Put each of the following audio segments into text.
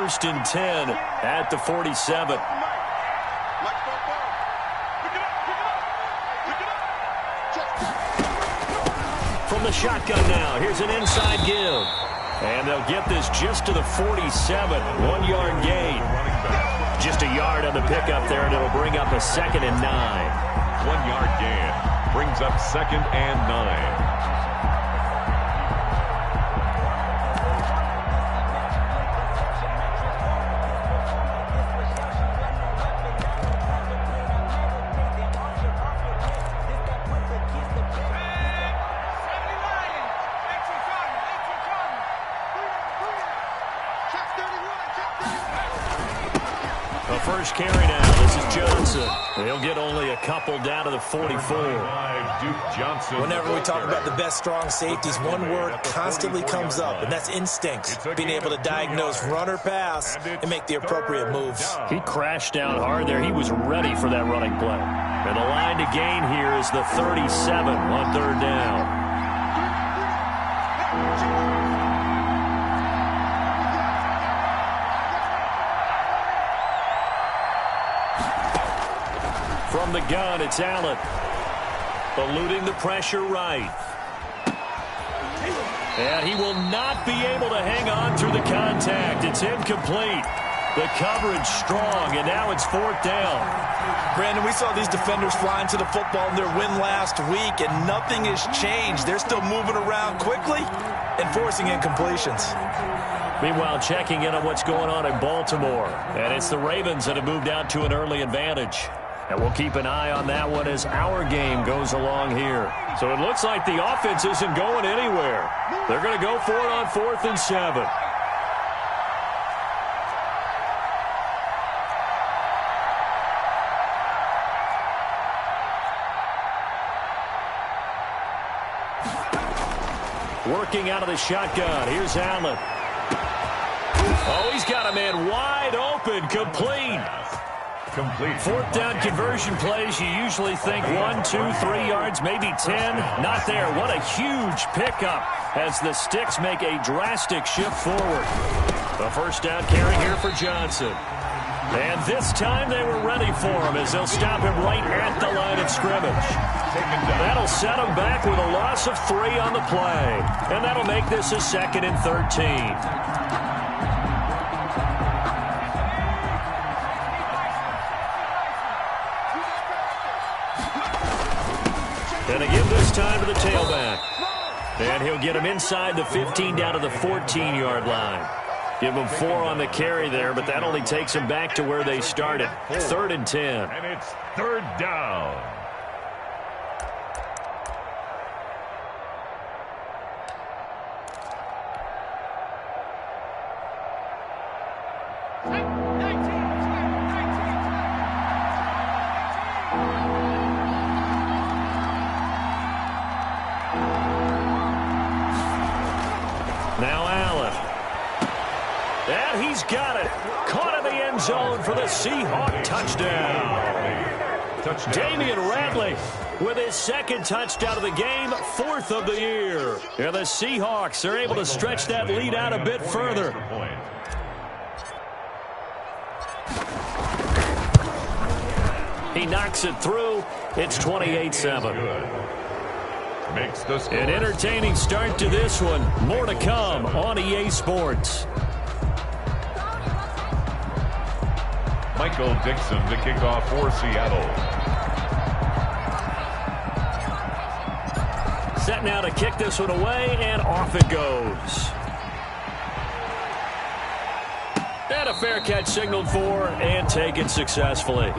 1st and 10 at the 47. From the shotgun now, here's an inside give. And they'll get this just to the 47. 1-yard gain. Just a yard on the pickup there, and it'll bring up a 2nd and 9. 1-yard gain brings up 2nd and 9. First carry now. This is Johnson. He'll get only a couple down to the 44. Whenever we talk about the best strong safeties, one word constantly comes up, and that's instincts. Being able to diagnose run or pass and make the appropriate moves. He crashed down hard there. He was ready for that running play. And the line to gain here is the 37 on 3rd down. From the gun, it's Allen. Eluding the pressure right. And he will not be able to hang on through the contact. It's incomplete. The coverage strong, and now it's 4th down. Brandon, we saw these defenders flying to the football in their win last week, and nothing has changed. They're still moving around quickly and forcing incompletions. Meanwhile, checking in on what's going on in Baltimore. And it's the Ravens that have moved out to an early advantage. And we'll keep an eye on that one as our game goes along here. So it looks like the offense isn't going anywhere. They're going to go for it on 4th and 7. Working out of the shotgun. Here's Allen. Oh, he's got a man wide open. Complete. 4th down conversion plays, you usually think 1, 2, 3 yards, maybe 10. Not there. What a huge pickup as the Sticks make a drastic shift forward. The 1st down carry here for Johnson. And this time they were ready for him as they'll stop him right at the line of scrimmage. That'll set him back with a loss of 3 on the play. And that'll make this a 2nd and 13. And again this time to the tailback. And he'll get him inside the 15 down to the 14-yard line. Give him 4 on the carry there, but that only takes him back to where they started. 3rd and 10. And it's 3rd down. Got it. Caught in the end zone for the Seahawk touchdown. Damian Radley with his 2nd touchdown of the game, 4th of the year. And the Seahawks are able to stretch that lead out a bit further. He knocks it through. It's 28-7. An entertaining start to this one. More to come on EA Sports. Michael Dixon to kick off for Seattle. Set now to kick this one away, and off it goes. And a fair catch signaled for and taken successfully.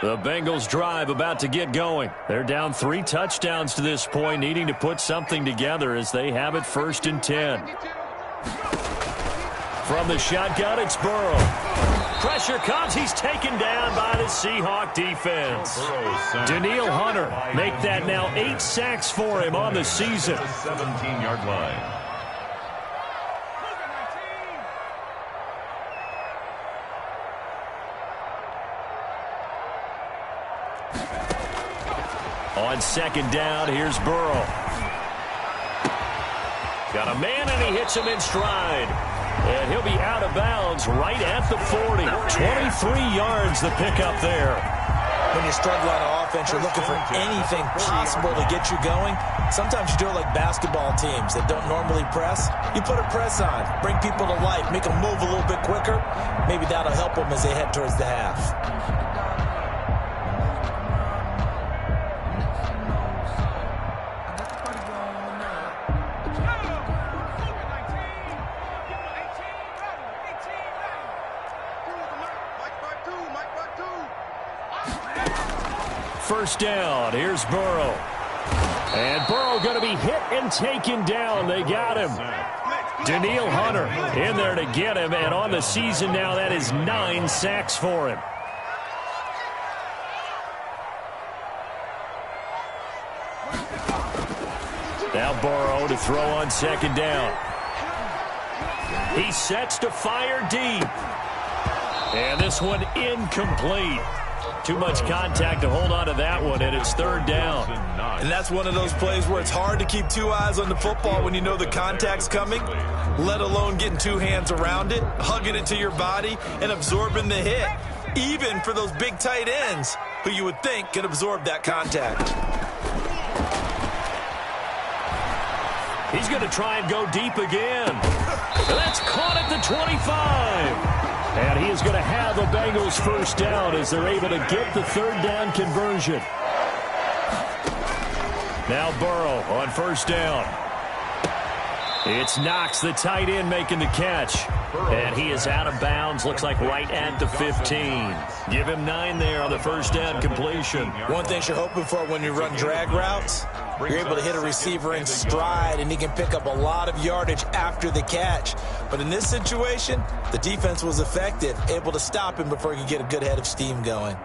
The Bengals drive about to get going. They're down 3 touchdowns to this point, needing to put something together as they have it 1st and 10. From the shotgun, it's Burrow. Pressure comes. He's taken down by the Seahawk defense. Danielle Hunter make that now 8 sacks for him on the season. 17-yard line. On 2nd down, here's Burrow. Got a man, and he hits him in stride. And he'll be out of bounds right at the 40. 23 yards the pickup there. When you're struggling on offense, you're looking for anything possible to get you going. Sometimes you do it like basketball teams that don't normally press. You put a press on, bring people to life, make them move a little bit quicker. Maybe that'll help them as they head towards the half. First down, here's Burrow. And Burrow going to be hit and taken down. They got him. Danielle Hunter in there to get him, and on the season now, that is 9 sacks for him. Now Burrow to throw on 2nd down. He sets to fire deep. And this one incomplete. Too much contact to hold on to that one, and it's 3rd down. And that's one of those plays where it's hard to keep 2 eyes on the football when you know the contact's coming, let alone getting 2 hands around it, hugging it to your body, and absorbing the hit, even for those big tight ends who you would think can absorb that contact. He's going to try and go deep again. That's caught at the 25. And he is going to have the Bengals 1st down as they're able to get the 3rd down conversion. Now Burrow on 1st down. It's Knox, the tight end, making the catch. And he is out of bounds, looks like right at the 15. Give him 9 there on the 1st down completion. One thing you're hoping for when you run drag routes, you're able to hit a receiver in stride, and he can pick up a lot of yardage after the catch. But in this situation, the defense was effective, able to stop him before he could get a good head of steam going.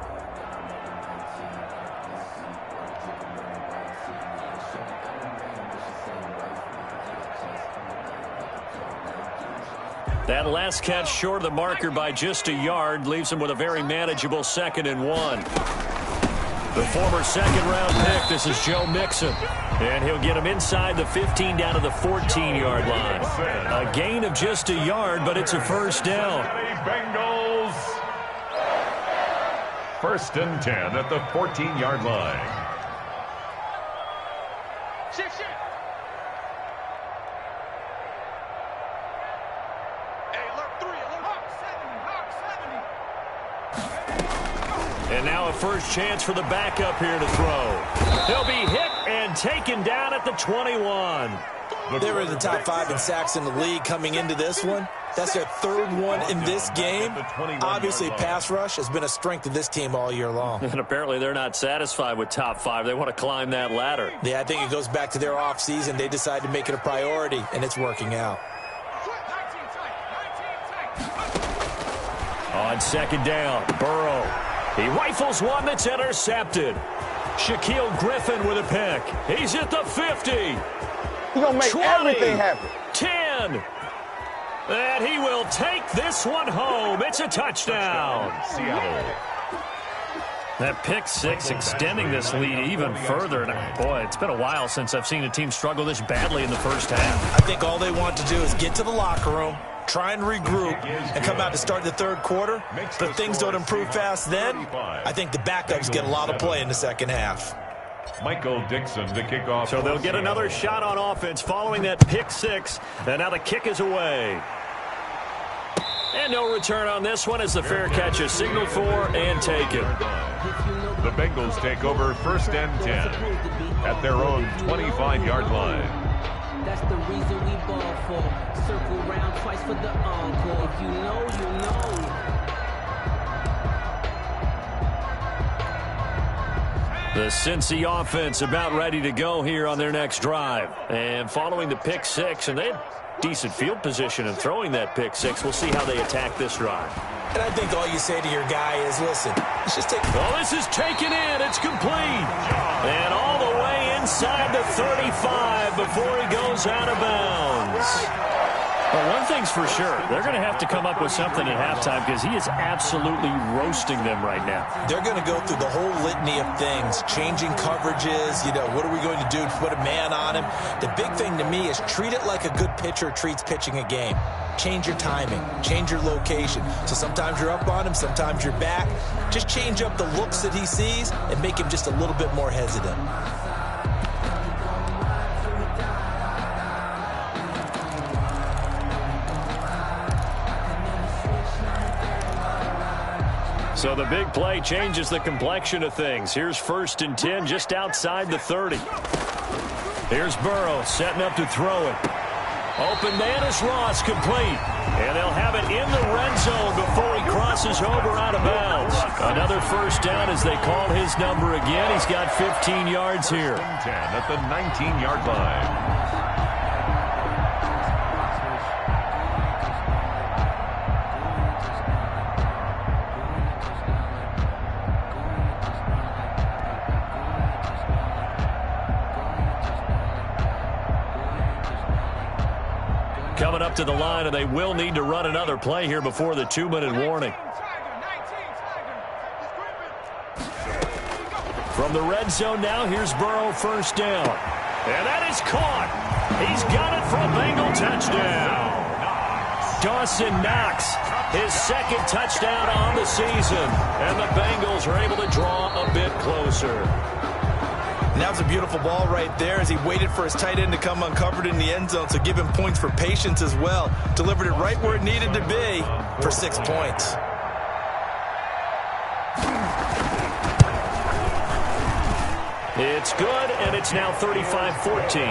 That last catch short of the marker by just a yard leaves him with a very manageable 2nd and 1. The former 2nd-round pick, this is Joe Mixon. And he'll get him inside the 15 down to the 14-yard line. A gain of just a yard, but it's a 1st down. Bengals. 1st and 10 at the 14-yard line. Shift. And now a first chance for the backup here to throw. He'll be hit and taken down at the 21. They were in the top 5 in sacks in the league coming into this one. That's their 3rd one in this game. Obviously, pass rush has been a strength of this team all year long. And apparently they're not satisfied with top 5. They want to climb that ladder. Yeah, I think it goes back to their offseason. They decided to make it a priority, and it's working out. On 2nd down, Burrow. He rifles one that's intercepted. Shaquille Griffin with a pick. He's at the 50. He's going to make 20, everything happen. 10. And he will take this one home. It's a touchdown. Seattle. That pick 6 extending this lead even further. And boy, it's been a while since I've seen a team struggle this badly in the 1st half. I think all they want to do is get to the locker room, try and regroup, and come out to start the 3rd quarter. But things don't improve fast then. I think the backups get a lot of play in the 2nd half. Michael Dixon to kick off. So they'll get another shot on offense following that pick 6. And now the kick is away. And no return on this one as the fair catch is signaled for and taken. The Bengals take over 1st and 10 at their own 25-yard line. That's the reason we ball for. Circle round twice for the encore. If you know, you know. The Cincy offense about ready to go here on their next drive. And following the pick six, and they had decent field position in throwing that pick six. We'll see how they attack this drive. And I think all you say to your guy is, listen, let's just take... Oh, this is taken in. It's complete. And all the way inside the 35 before he goes out of bounds. Well, one thing's for sure. They're going to have to come up with something at halftime because he is absolutely roasting them right now. They're going to go through the whole litany of things, changing coverages, what are we going to do to put a man on him? The big thing to me is treat it like a good pitcher treats pitching a game. Change your timing, change your location. So sometimes you're up on him, sometimes you're back. Just change up the looks that he sees and make him just a little bit more hesitant. So the big play changes the complexion of things. Here's 1st and 10 just outside the 30. Here's Burrow setting up to throw it. Open man is Ross, complete. And they'll have it in the red zone before he crosses over out of bounds. Another first down as they call his number again. He's got 15 yards here. 10 at the 19-yard line. Coming up to the line, and they will need to run another play here before the 2-minute warning. From the red zone now, here's Burrow, first down. And that is caught. He's got it for a Bengal touchdown. Dawson Knox, his second touchdown on the season. And the Bengals are able to draw a bit closer. And that was a beautiful ball right there as he waited for his tight end to come uncovered in the end zone, so give him points for patience as well. Delivered it right where it needed to be for 6 points. It's good, and it's now 35-14.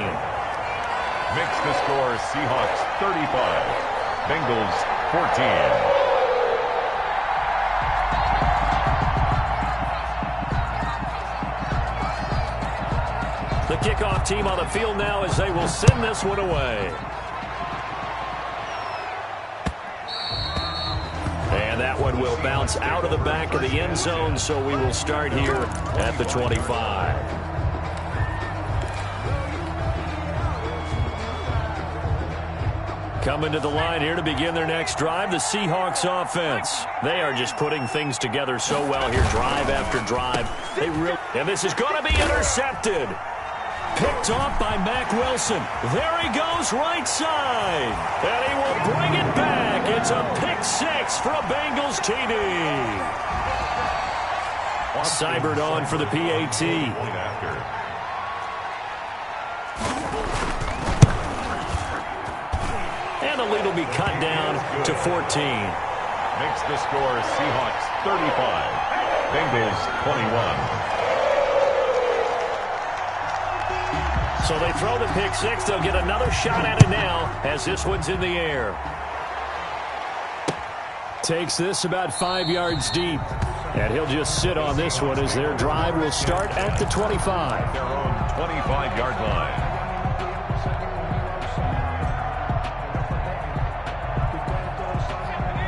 Makes the score Seahawks 35, Bengals 14. The kickoff team on the field now as they will send this one away. And that one will bounce out of the back of the end zone, so we will start here at the 25. Coming to the line here to begin their next drive, the Seahawks offense. They are just putting things together so well here, drive after drive. And this is going to be intercepted. Picked off by Mack Wilson. There he goes, right side. And he will bring it back. It's a pick six for a Bengals TD. Seibert on for the PAT. And the lead will be cut down to 14. Makes the score Seahawks 35, Bengals 21. So they throw the pick six. They'll get another shot at it now as this one's in the air. Takes this about 5 yards deep. And he'll just sit on this one as their drive will start at the 25. Their own 25-yard line.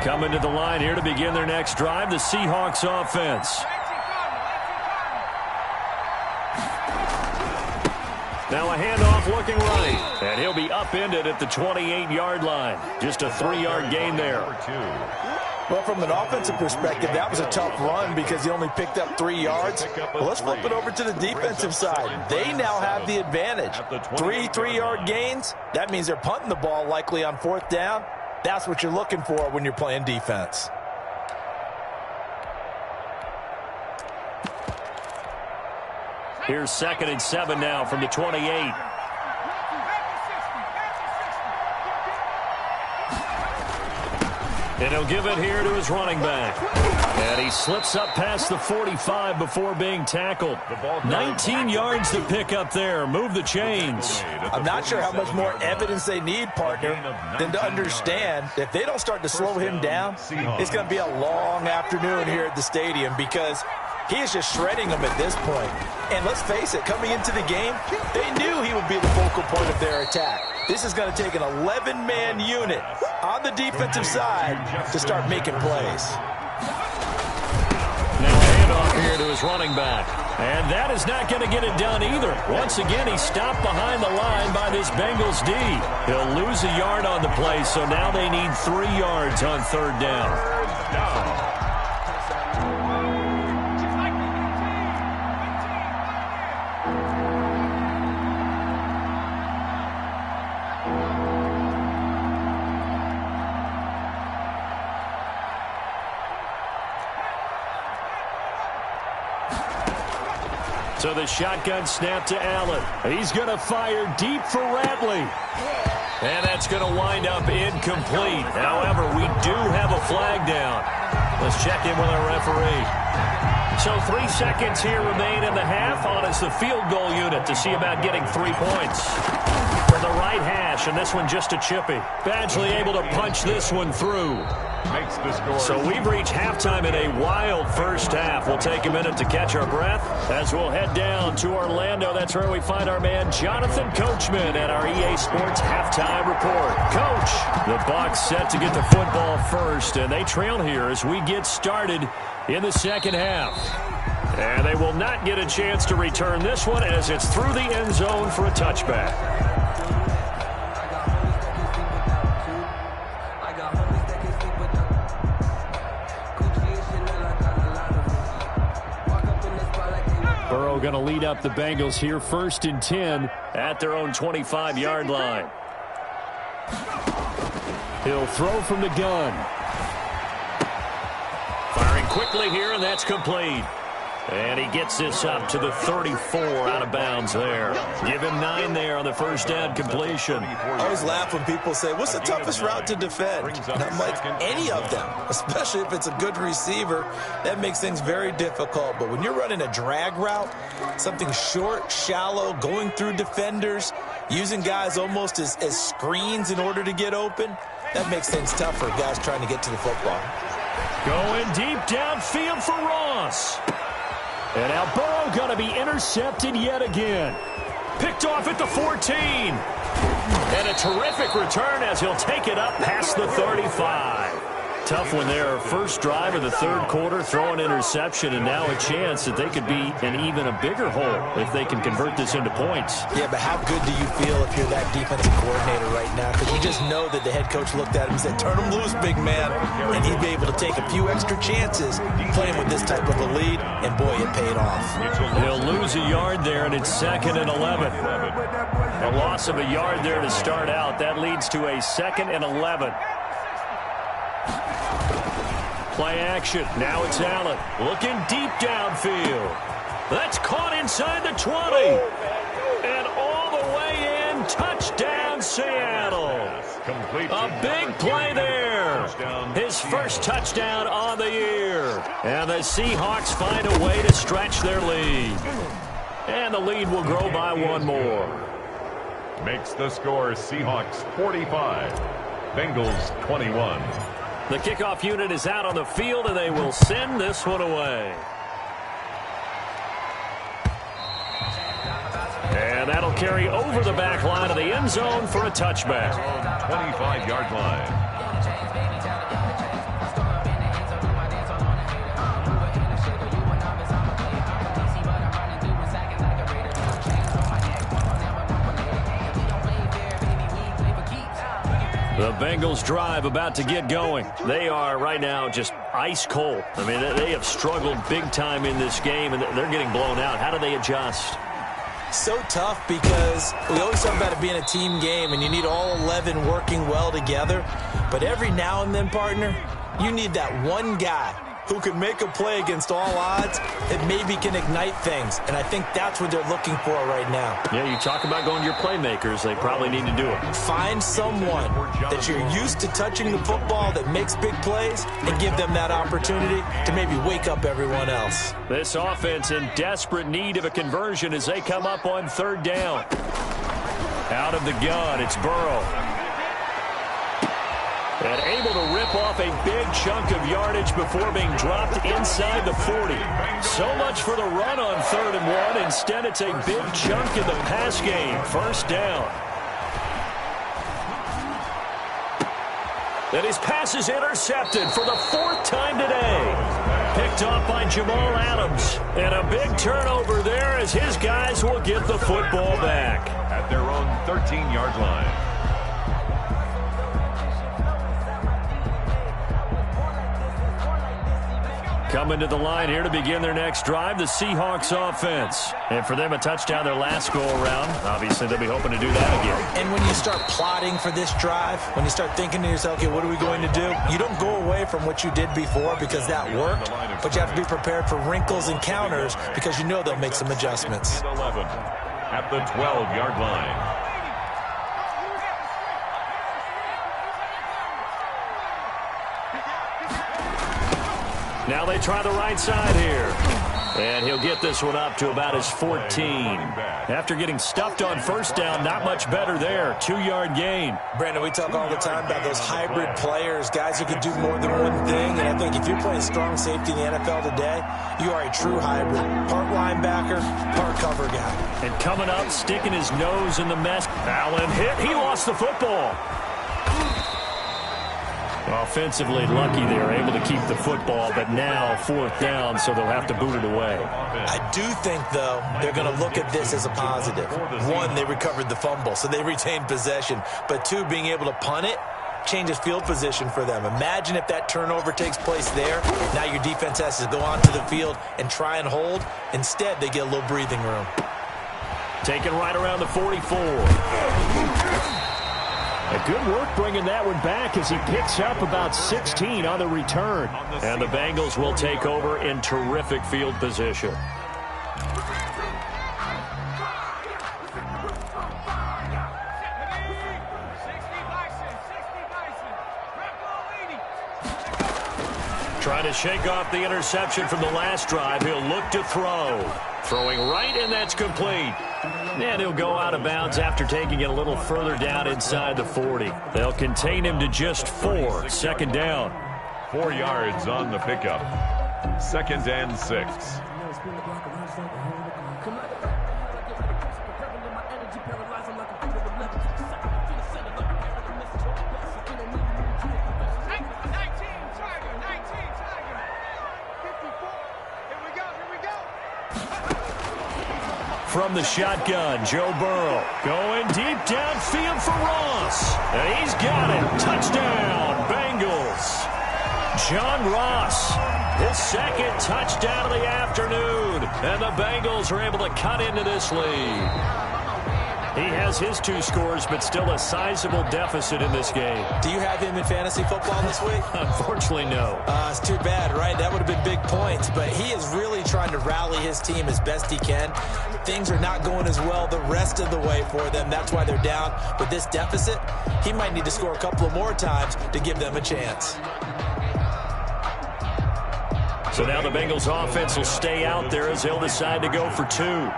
Coming to the line here to begin their next drive, the Seahawks offense. Now a handoff looking right. And he'll be upended at the 28-yard line. Just a 3-yard gain there. Well, from an offensive perspective, that was a tough run because he only picked up 3 yards. Well, let's flip it over to the defensive side. They now have the advantage. 3-3-yard gains. That means they're punting the ball likely on 4th down. That's what you're looking for when you're playing defense. Here's 2nd and 7 now from the 28. And he'll give it here to his running back. And he slips up past the 45 before being tackled. 19 yards to pick up there. Move the chains. I'm not sure how much more evidence they need, partner, than to understand that if they don't start to slow him down, it's going to be a long afternoon here at the stadium because He is just shredding them at this point. And let's face it, coming into the game, they knew he would be the focal point of their attack. This is going to take an 11-man unit on the defensive side to start making plays. Now handoff here to his running back. And that is not going to get it done either. Once again, he's stopped behind the line by this Bengals D. He'll lose a yard on the play, so now they need 3 yards on third down. So the shotgun snap to Allen. He's going to fire deep for Ratley. And that's going to wind up incomplete. However, we do have a flag down. Let's check in with our referee. So 3 seconds here remain in the half. On is the field goal unit to see about getting 3 points. For the right hash, and this one just a chippy. Badgley able to punch this one through. Makes the score. So we've reached halftime in a wild first half. We'll take a minute to catch our breath as we'll head down to Orlando. That's where we find our man Jonathan Coachman at our EA Sports halftime report. Coach, the Bucs set to get the football first, and they trail here as we get started in the second half. And they will not get a chance to return this one as it's through the end zone for a touchback. Burrow going to lead up the Bengals here, 1st and 10 at their own 25-yard line. He'll throw from the gun. Firing quickly here, and that's complete. And he gets this up to the 34 out of bounds there. Give him 9 there on the first down completion. I always laugh when people say, what's the toughest route to defend? And I'm like, any of them, especially if it's a good receiver. That makes things very difficult. But when you're running a drag route, something short, shallow, going through defenders, using guys almost as screens in order to get open, that makes things tough for guys trying to get to the football. Going deep downfield for Ross. And now Burrow going to be intercepted yet again. Picked off at the 14. And a terrific return as he'll take it up past the 35. Tough one there. First drive of the third quarter, throw an interception, and now a chance that they could be in even a bigger hole if they can convert this into points. Yeah, but how good do you feel if you're that defensive coordinator right now? Because you just know that the head coach looked at him and said, turn him loose, big man. And he'd be able to take a few extra chances playing with this type of a lead, and boy, it paid off. He'll lose a yard there, and it's 2nd and 11. A loss of a yard there to start out. That leads to a 2nd and 11. Play action. Now it's Allen. Looking deep downfield. That's caught inside the 20. And all the way in. Touchdown, Seattle. A big play there. His first touchdown on the year. And the Seahawks find a way to stretch their lead. And the lead will grow by 1 more. Makes the score Seahawks 45, Bengals 21. The kickoff unit is out on the field, and they will send this one away. And that'll carry over the back line of the end zone for a touchback. 25-yard line. The Bengals drive about to get going. They are right now just ice cold. I mean, they have struggled big time in this game, and they're getting blown out. How do they adjust? So tough because we always talk about it being a team game, and you need all 11 working well together. But every now and then, partner, you need that one guy who can make a play against all odds that maybe can ignite things. And I think that's what they're looking for right now. Yeah, you talk about going to your playmakers. They probably need to do it. Find someone that you're used to touching the football that makes big plays and give them that opportunity to maybe wake up everyone else. This offense in desperate need of a conversion as they come up on third down. Out of the gun, it's Burrow. And able to rip off a big chunk of yardage before being dropped inside the 40. So much for the run on 3rd and 1. Instead, it's a big chunk in the pass game. 1st down. And his pass is intercepted for the 4th time today. Picked off by Jamal Adams. And a big turnover there as his guys will get the football back. At their own 13-yard line. Coming to the line here to begin their next drive, the Seahawks offense. And for them, a touchdown their last go-around. Obviously, they'll be hoping to do that again. And when you start plotting for this drive, when you start thinking to yourself, okay, what are we going to do? You don't go away from what you did before because that worked, but you have to be prepared for wrinkles and counters because you know they'll make some adjustments. 11 at the 12-yard line. Now they try the right side here. And he'll get this one up to about his 14. After getting stuffed on 1st down, not much better there. 2-yard gain. Brandon, we talk all the time about those hybrid players, guys who can do more than one thing. And I think if you're playing strong safety in the NFL today, you are a true hybrid. Part linebacker, part cover guy. And coming up, sticking his nose in the mess. Allen hit. He lost the football. Offensively lucky they were able to keep the football, but now 4th down, so they'll have to boot it away. I do think, though, they're going to look at this as a positive. 1, they recovered the fumble, so they retained possession. But 2, being able to punt it changes field position for them. Imagine if that turnover takes place there. Now your defense has to go onto the field and try and hold. Instead, they get a little breathing room. Taken right around the 44. A good work bringing that one back as he picks up about 16 on the return. And the Bengals will take over in terrific field position. Trying to shake off the interception from the last drive. He'll look to throw. Throwing right, and that's complete. And he'll go out of bounds after taking it a little further down inside the 40. They'll contain him to just 4. 2nd down. 4 yards on the pickup. 2nd and 6. From the shotgun, Joe Burrow going deep downfield for Ross. And he's got it. Touchdown, Bengals. John Ross, his 2nd touchdown of the afternoon. And the Bengals are able to cut into this lead. He has his 2 scores, but still a sizable deficit in this game. Do you have him in fantasy football this week? Unfortunately, no. It's too bad, right? That would have been big points, but he is really trying to rally his team as best he can. Things are not going as well the rest of the way for them. That's why they're down. With this deficit, he might need to score a couple of more times to give them a chance. So now the Bengals offense will stay out there as they'll decide to go for 2.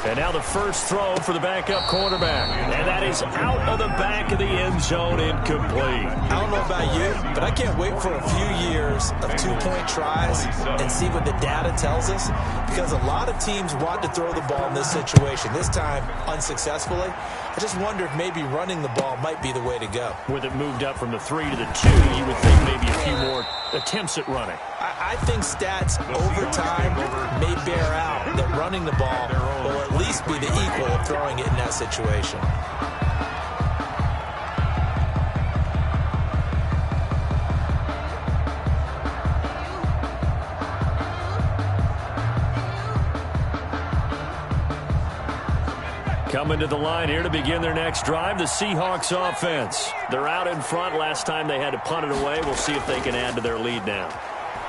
And now the first throw for the backup quarterback. And that is out of the back of the end zone, incomplete. I don't know about you, but I can't wait for a few years of 2-point tries and see what the data tells us, because a lot of teams want to throw the ball in this situation. This time, unsuccessfully. I just wonder if maybe running the ball might be the way to go. With it moved up from the 3 to the 2, you would think maybe a few more attempts at running. I think stats over time may bear out that running the ball will at least be the equal of throwing it in that situation. Coming to the line here to begin their next drive, the Seahawks offense. They're out in front. Last time they had to punt it away. We'll see if they can add to their lead now.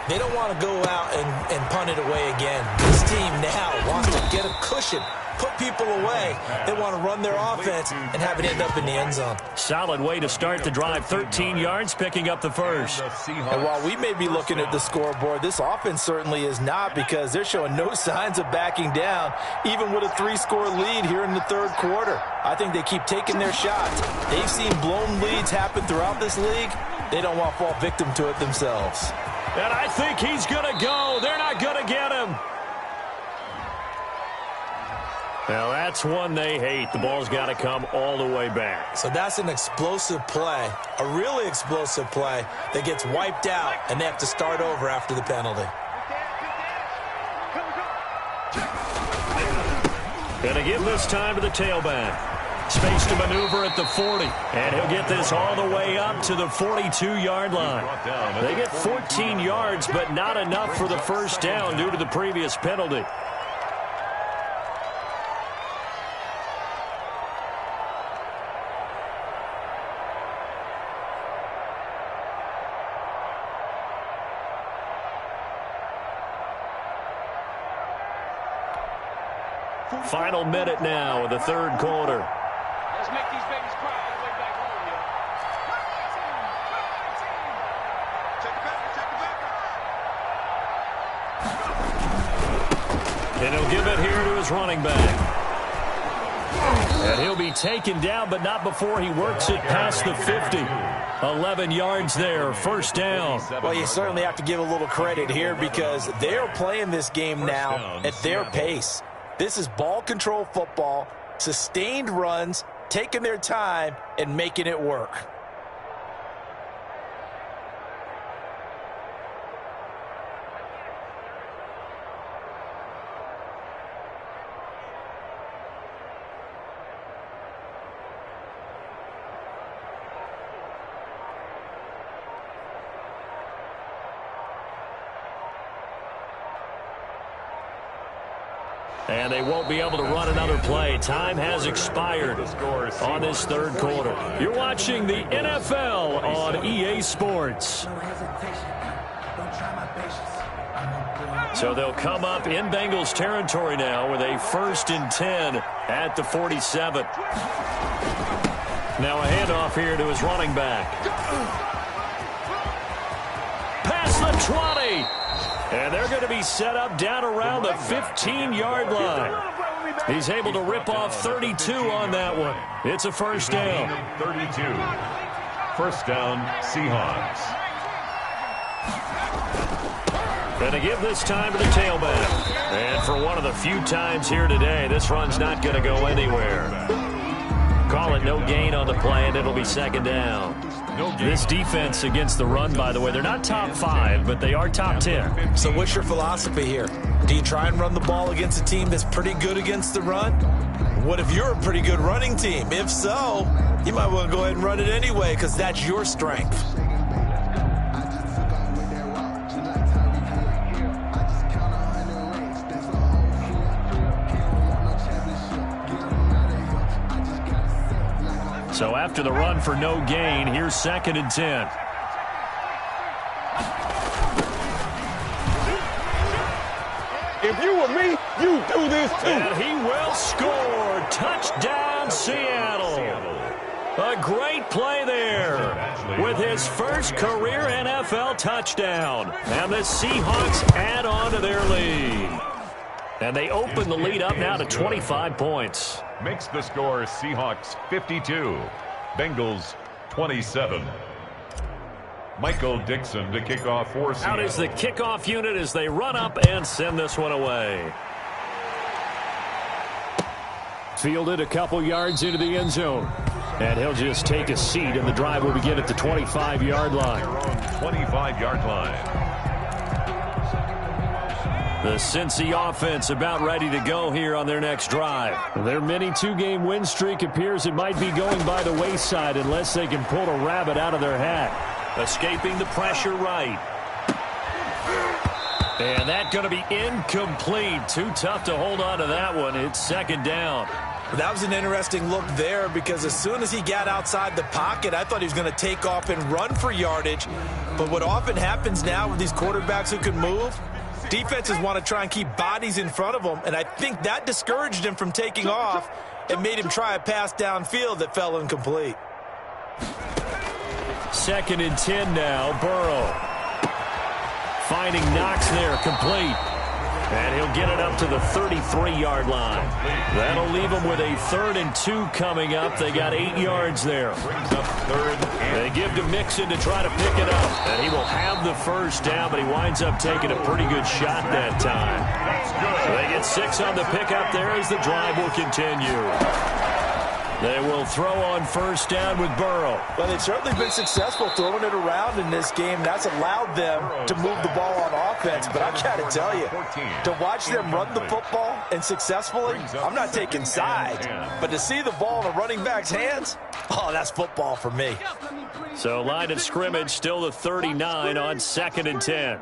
They don't want to go out and punt it away again. This team now wants to get a cushion put people away. They want to run their offense and have it end up in the end zone. Solid way to start the drive. 13 yards, picking up the first. And while we may be looking at the scoreboard, this offense certainly is not, because they're showing no signs of backing down, even with a 3-score lead here in the third quarter. I think they keep taking their shots. They've seen blown leads happen throughout this league. They don't want to fall victim to it themselves. And I think he's going to go. They're not going to get him. Now, that's one they hate. The ball's got to come all the way back. So that's an explosive play, a really explosive play that gets wiped out, and they have to start over after the penalty. Going to give this time to the tailback. Space to maneuver at the 40. And he'll get this all the way up to the 42-yard line. They get 14 yards, but not enough for the first down due to the previous penalty. Final minute now of the third quarter. Let's make these babies cry all the way back home, yo. Check the back. And he'll give it here to his running back. And he'll be taken down, but not before he works it past the 50. 11 yards there, first down. Well, you certainly have to give a little credit here, because they're playing this game now at their pace. This is ball control football, sustained runs, taking their time and making it work. And they won't be able to run another play. Time has expired on this third quarter. You're watching the NFL on EA Sports. So they'll come up in Bengals territory now with a 1st and 10 at the 47. Now a handoff here to his running back. Past the 20. And they're going to be set up down around the 15-yard line. He's able to rip off 32 on that one. It's a first down. 32. First down, Seahawks. And to give this time to the tailback. And for one of the few times here today, this run's not going to go anywhere. Call it no gain on the play, and it'll be second down. This defense against the run, by the way, they're not top 5, but they are top 10. So what's your philosophy here? Do you try and run the ball against a team that's pretty good against the run? What if you're a pretty good running team? If so, you might want to go ahead and run it anyway, because that's your strength. So after the run for no gain, here's 2nd and 10. If you were me, you do this too. And he will score. Touchdown, Seattle. A great play there with his first career NFL touchdown. And the Seahawks add on to their lead. And they open the lead up now to 25 points. Makes the score Seahawks 52, Bengals 27. Michael Dixon to kick off for Seattle. Out is the kickoff unit as they run up and send this one away. Fielded a couple yards into the end zone. And he'll just take a seat, and the drive will begin at the 25-yard line. 25-yard line. The Cincy offense about ready to go here on their next drive. Their mini 2-game win streak appears it might be going by the wayside unless they can pull a rabbit out of their hat. Escaping the pressure right. And that's going to be incomplete. Too tough to hold on to that one. It's second down. That was an interesting look there, because as soon as he got outside the pocket, I thought he was going to take off and run for yardage. But what often happens now with these quarterbacks who can move, Defenses want to try and keep bodies in front of them, and I think that discouraged him from taking off and made him try a pass downfield that fell incomplete. 2nd and 10 now. Burrow finding Knox there, complete. And he'll get it up to the 33-yard line. That'll leave him with a 3rd and 2 coming up. They got 8 yards there. They give to Mixon to try to pick it up. And he will have the first down, but he winds up taking a pretty good shot that time. So they get 6 on the pickup there as the drive will continue. They will throw on 1st down with Burrow. Well, they've certainly been successful throwing it around in this game. That's allowed them to move the ball on offense. But I've got to tell you, to watch them run the football and successfully, I'm not taking sides. But to see the ball in a running back's hands, oh, that's football for me. So line of scrimmage still the 39 on 2nd and 10.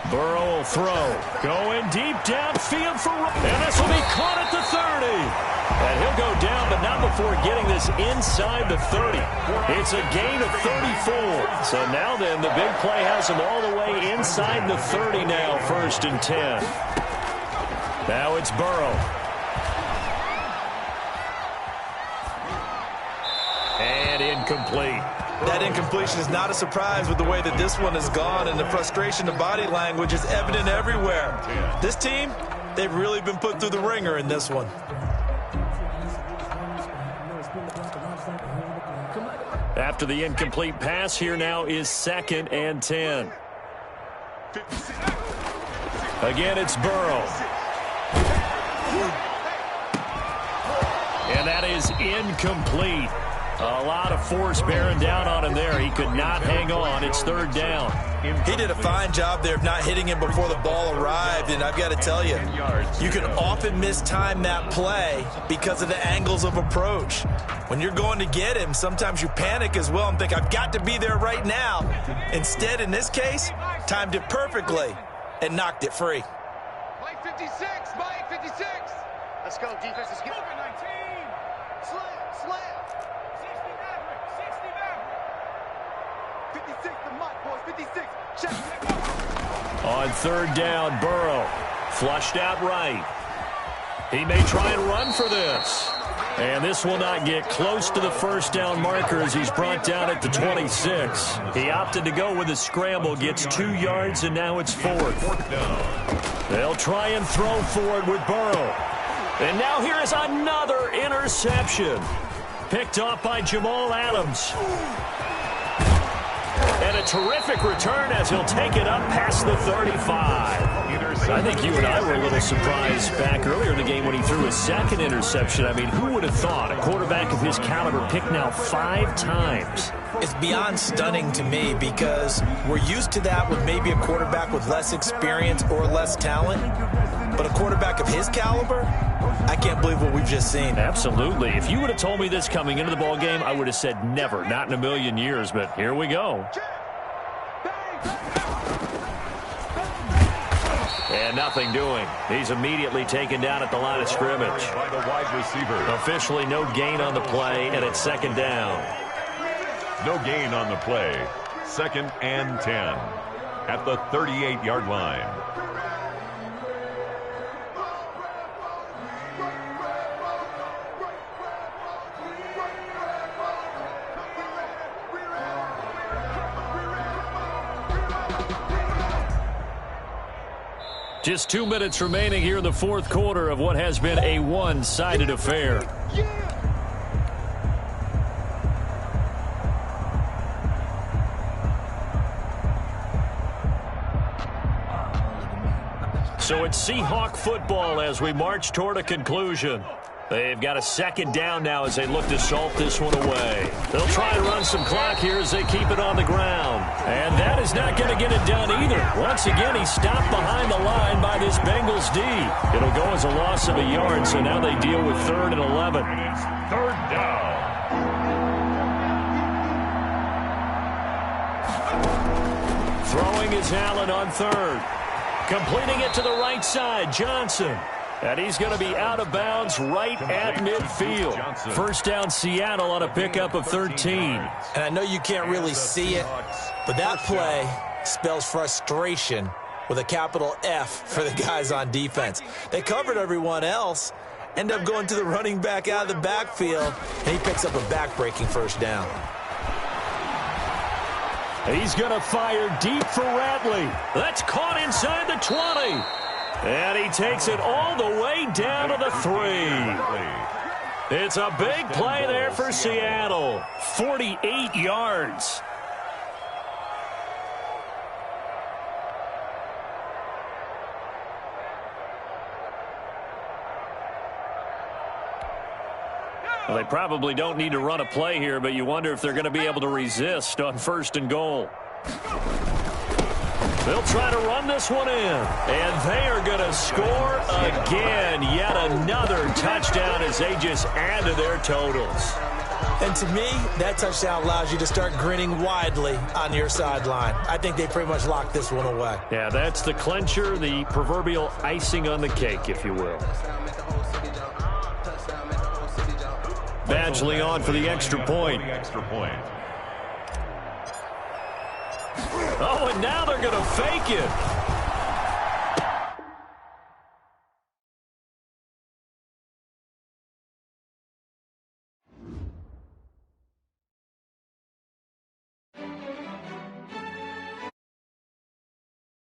Burrow will throw. Going deep downfield for... And this will be caught at the 30. And he'll go down, but not before getting this inside the 30. It's a gain of 34. So now then, the big play has him all the way inside the 30 now, 1st and 10. Now it's Burrow. And incomplete. That incompletion is not a surprise with the way that this one has gone, and the frustration of body language is evident everywhere. This team, they've really been put through the ringer in this one. After the incomplete pass, here now is 2nd and 10. Again, it's Burrow. And that is incomplete. A lot of force bearing down on him there. He could not hang on. It's 3rd down. He did a fine job there of not hitting him before the ball arrived, and I've got to tell you, you can often mistime that play because of the angles of approach. When you're going to get him, sometimes you panic as well and think, I've got to be there right now. Instead, in this case, timed it perfectly and knocked it free. Mike 56, Mike 56. Let's go, defense. Let's get over 19. Slam. 60 Maverick, 60 Maverick. 56 the Mike, boys, 56. Check. On 3rd down, Burrow flushed out right. He may try and run for this. And this will not get close to the 1st down marker as he's brought down at the 26. He opted to go with a scramble, gets 2 yards, and now it's 4th. They'll try and throw for it with Burrow. And now here is another interception. Picked off by Jamal Adams. And a terrific return as he'll take it up past the 35. I think you and I were a little surprised back earlier in the game when he threw his 2nd interception. I mean, who would have thought a quarterback of his caliber picked now 5 times? It's beyond stunning to me because we're used to that with maybe a quarterback with less experience or less talent. But a quarterback of his caliber, I can't believe what we've just seen. Absolutely. If you would have told me this coming into the ball game, I would have said never, not in a million years. But here we go. And nothing doing. He's immediately taken down at the line of scrimmage. By the wide receiver. Officially no gain on the play, and it's 2nd down. No gain on the play. 2nd and 10 at the 38-yard line. Just 2 minutes remaining here in the 4th quarter of what has been a one-sided affair. So it's Seahawk football as we march toward a conclusion. They've got a 2nd down now as they look to salt this one away. They'll try and run some clock here as they keep it on the ground. And that is not going to get it done either. Once again, he's stopped behind the line by this Bengals D. It'll go as a loss of a yard, so now they deal with 3rd and 11. It's 3rd down. Throwing is Allen on 3rd. Completing it to the right side, Johnson. And he's going to be out of bounds right at midfield. First down, Seattle on a pickup of 13. And I know you can't really see it, but that play spells frustration with a capital F for the guys on defense. They covered everyone else, end up going to the running back out of the backfield, and he picks up a back-breaking first down. He's going to fire deep for Ratley. That's caught inside the 20. And he takes it all the way down to the 3. It's a big play there for Seattle. 48 yards. Well, they probably don't need to run a play here, but you wonder if they're going to be able to resist on 1st and goal. They'll try to run this one in, and they are going to score again. Yet another touchdown as they just add to their totals. And to me, that touchdown allows you to start grinning widely on your sideline. I think they pretty much locked this one away. Yeah, that's the clincher, the proverbial icing on the cake, if you will. Badgley on for the extra point. Oh, and now they're going to fake it.